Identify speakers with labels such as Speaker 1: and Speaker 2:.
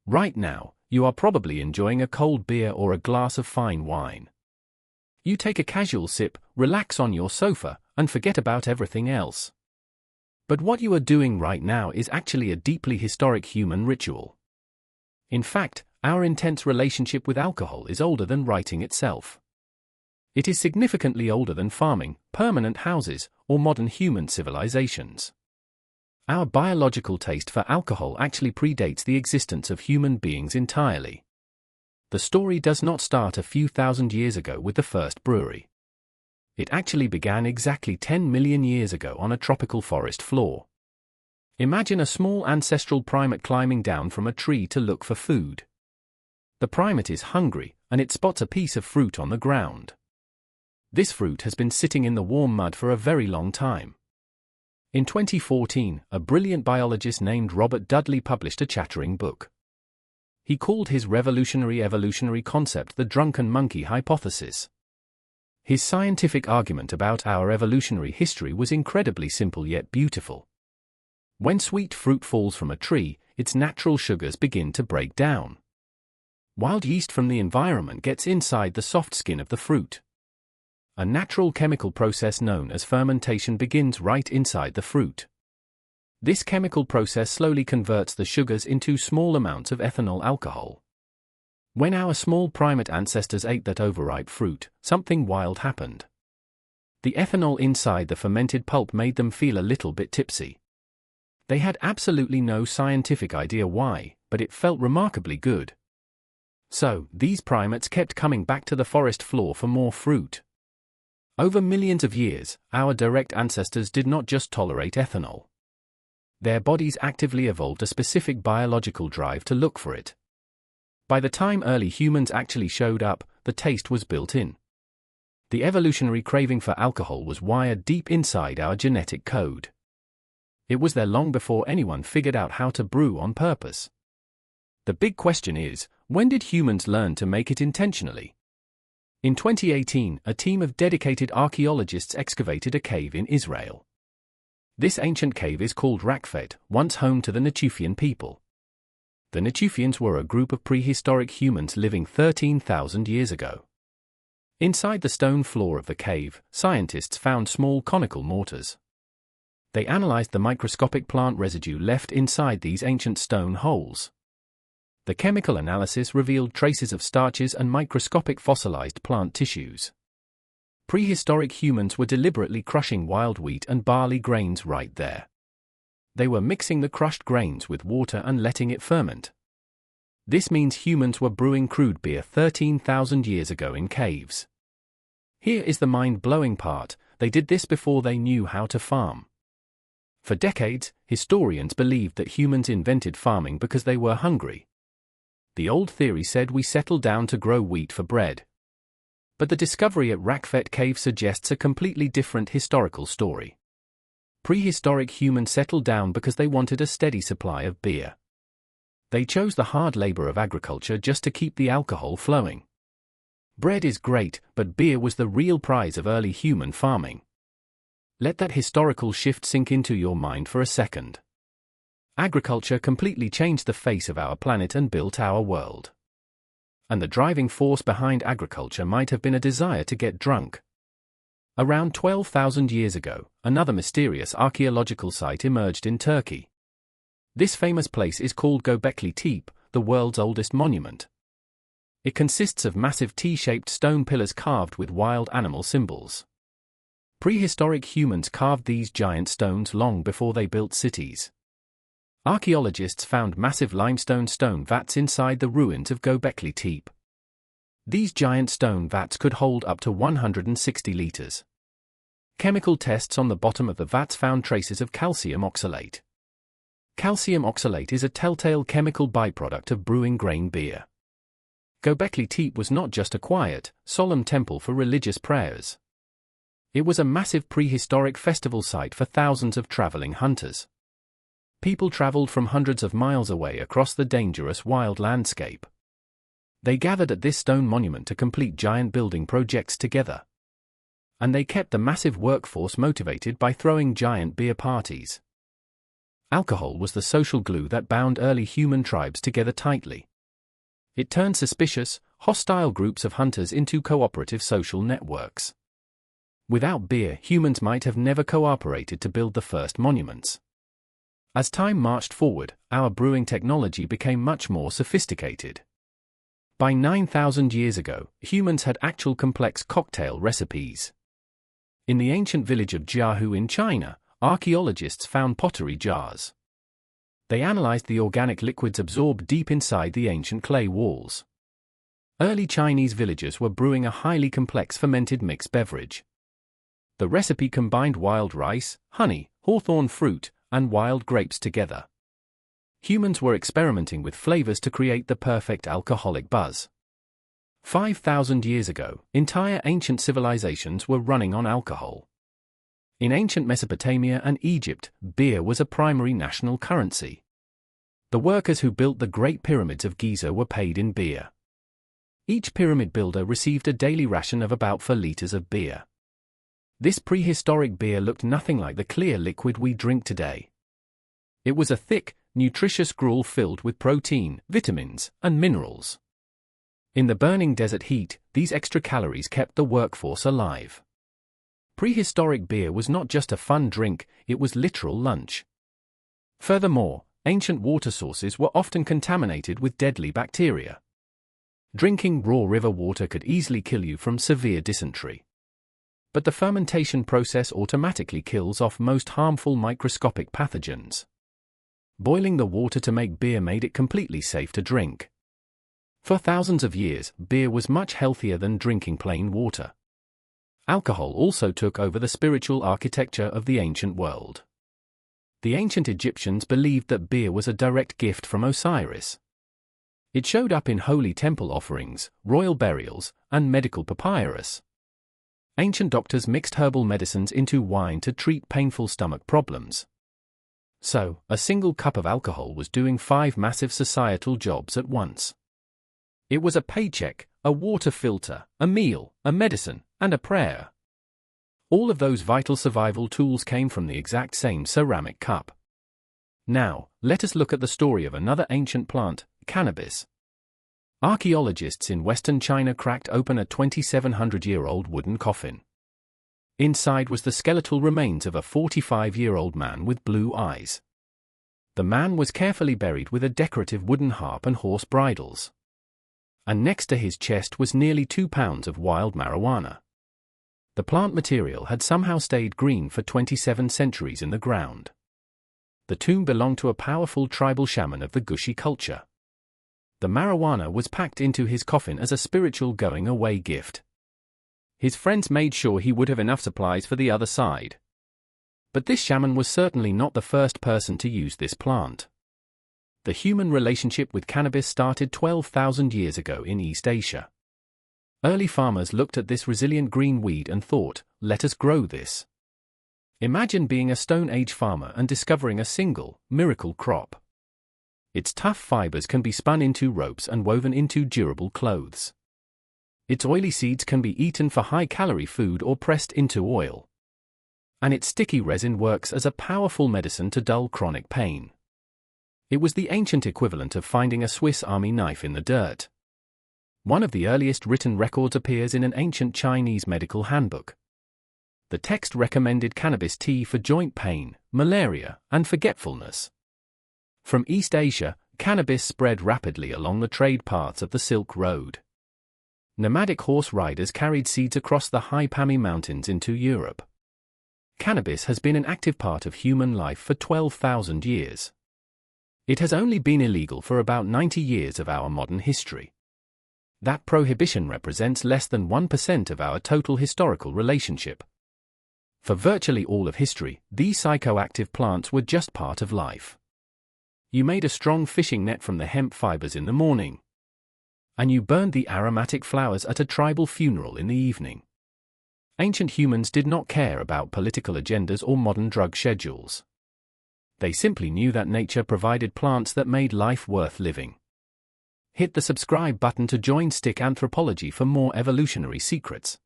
Speaker 1: Right now, you are probably enjoying a cold beer or a glass of fine wine. You take a casual sip, relax on your sofa, and forget about everything else. But what you are doing right now is actually a deeply historic human ritual. In fact, our intense relationship with alcohol is older than writing itself. It is significantly older than farming, permanent houses, or modern human civilizations. Our biological taste for alcohol actually predates the existence of human beings entirely. The story does not start a few thousand years ago with the first brewery. It actually began exactly 10 million years ago on a tropical forest floor. Imagine a small ancestral primate climbing down from a tree to look for food. The primate is hungry, and it spots a piece of fruit on the ground. This fruit has been sitting in the warm mud for a very long time. In 2014, a brilliant biologist named Robert Dudley published a chattering book. He called his revolutionary evolutionary concept the Drunken Monkey Hypothesis. His scientific argument about our evolutionary history was incredibly simple yet beautiful. When sweet fruit falls from a tree, its natural sugars begin to break down. Wild yeast from the environment gets inside the soft skin of the fruit. A natural chemical process known as fermentation begins right inside the fruit. This chemical process slowly converts the sugars into small amounts of ethanol alcohol. When our small primate ancestors ate that overripe fruit, something wild happened. The ethanol inside the fermented pulp made them feel a little bit tipsy. They had absolutely no scientific idea why, but it felt remarkably good. So, these primates kept coming back to the forest floor for more fruit. Over millions of years, our direct ancestors did not just tolerate ethanol. Their bodies actively evolved a specific biological drive to look for it. By the time early humans actually showed up, the taste was built in. The evolutionary craving for alcohol was wired deep inside our genetic code. It was there long before anyone figured out how to brew on purpose. The big question is, when did humans learn to make it intentionally? In 2018, a team of dedicated archaeologists excavated a cave in Israel. This ancient cave is called Rakfet, once home to the Natufian people. The Natufians were a group of prehistoric humans living 13,000 years ago. Inside the stone floor of the cave, scientists found small conical mortars. They analyzed the microscopic plant residue left inside these ancient stone holes. The chemical analysis revealed traces of starches and microscopic fossilized plant tissues. Prehistoric humans were deliberately crushing wild wheat and barley grains right there. They were mixing the crushed grains with water and letting it ferment. This means humans were brewing crude beer 13,000 years ago in caves. Here is the mind-blowing part: they did this before they knew how to farm. For decades, historians believed that humans invented farming because they were hungry. The old theory said we settled down to grow wheat for bread. But the discovery at Rakfet Cave suggests a completely different historical story. Prehistoric humans settled down because they wanted a steady supply of beer. They chose the hard labor of agriculture just to keep the alcohol flowing. Bread is great, but beer was the real prize of early human farming. Let that historical shift sink into your mind for a second. Agriculture completely changed the face of our planet and built our world. And the driving force behind agriculture might have been a desire to get drunk. Around 12,000 years ago, another mysterious archaeological site emerged in Turkey. This famous place is called Göbekli Tepe, the world's oldest monument. It consists of massive T-shaped stone pillars carved with wild animal symbols. Prehistoric humans carved these giant stones long before they built cities. Archaeologists found massive limestone stone vats inside the ruins of Göbekli Tepe. These giant stone vats could hold up to 160 liters. Chemical tests on the bottom of the vats found traces of calcium oxalate. Calcium oxalate is a telltale chemical byproduct of brewing grain beer. Göbekli Tepe was not just a quiet, solemn temple for religious prayers. It was a massive prehistoric festival site for thousands of traveling hunters. People traveled from hundreds of miles away across the dangerous wild landscape. They gathered at this stone monument to complete giant building projects together. And they kept the massive workforce motivated by throwing giant beer parties. Alcohol was the social glue that bound early human tribes together tightly. It turned suspicious, hostile groups of hunters into cooperative social networks. Without beer, humans might have never cooperated to build the first monuments. As time marched forward, our brewing technology became much more sophisticated. By 9,000 years ago, humans had actual complex cocktail recipes. In the ancient village of Jiahu in China, archaeologists found pottery jars. They analyzed the organic liquids absorbed deep inside the ancient clay walls. Early Chinese villagers were brewing a highly complex fermented mixed beverage. The recipe combined wild rice, honey, hawthorn fruit, and wild grapes together. Humans were experimenting with flavors to create the perfect alcoholic buzz. 5,000 years ago, entire ancient civilizations were running on alcohol. In ancient Mesopotamia and Egypt, beer was a primary national currency. The workers who built the Great Pyramids of Giza were paid in beer. Each pyramid builder received a daily ration of about 4 liters of beer. This prehistoric beer looked nothing like the clear liquid we drink today. It was a thick, nutritious gruel filled with protein, vitamins, and minerals. In the burning desert heat, these extra calories kept the workforce alive. Prehistoric beer was not just a fun drink, it was literal lunch. Furthermore, ancient water sources were often contaminated with deadly bacteria. Drinking raw river water could easily kill you from severe dysentery. But the fermentation process automatically kills off most harmful microscopic pathogens. Boiling the water to make beer made it completely safe to drink. For thousands of years, beer was much healthier than drinking plain water. Alcohol also took over the spiritual architecture of the ancient world. The ancient Egyptians believed that beer was a direct gift from Osiris. It showed up in holy temple offerings, royal burials, and medical papyrus. Ancient doctors mixed herbal medicines into wine to treat painful stomach problems. So, a single cup of alcohol was doing 5 massive societal jobs at once. It was a paycheck, a water filter, a meal, a medicine, and a prayer. All of those vital survival tools came from the exact same ceramic cup. Now, let us look at the story of another ancient plant, cannabis. Archaeologists in western China cracked open a 2,700-year-old wooden coffin. Inside was the skeletal remains of a 45-year-old man with blue eyes. The man was carefully buried with a decorative wooden harp and horse bridles. And next to his chest was nearly 2 pounds of wild marijuana. The plant material had somehow stayed green for 27 centuries in the ground. The tomb belonged to a powerful tribal shaman of the Gushi culture. The marijuana was packed into his coffin as a spiritual going-away gift. His friends made sure he would have enough supplies for the other side. But this shaman was certainly not the first person to use this plant. The human relationship with cannabis started 12,000 years ago in East Asia. Early farmers looked at this resilient green weed and thought, let us grow this. Imagine being a Stone Age farmer and discovering a single, miracle crop. Its tough fibers can be spun into ropes and woven into durable clothes. Its oily seeds can be eaten for high-calorie food or pressed into oil. And its sticky resin works as a powerful medicine to dull chronic pain. It was the ancient equivalent of finding a Swiss Army knife in the dirt. One of the earliest written records appears in an ancient Chinese medical handbook. The text recommended cannabis tea for joint pain, malaria, and forgetfulness. From East Asia, cannabis spread rapidly along the trade paths of the Silk Road. Nomadic horse riders carried seeds across the high Pami Mountains into Europe. Cannabis has been an active part of human life for 12,000 years. It has only been illegal for about 90 years of our modern history. That prohibition represents less than 1% of our total historical relationship. For virtually all of history, these psychoactive plants were just part of life. You made a strong fishing net from the hemp fibers in the morning. And you burned the aromatic flowers at a tribal funeral in the evening. Ancient humans did not care about political agendas or modern drug schedules. They simply knew that nature provided plants that made life worth living. Hit the subscribe button to join Stick Anthropology for more evolutionary secrets.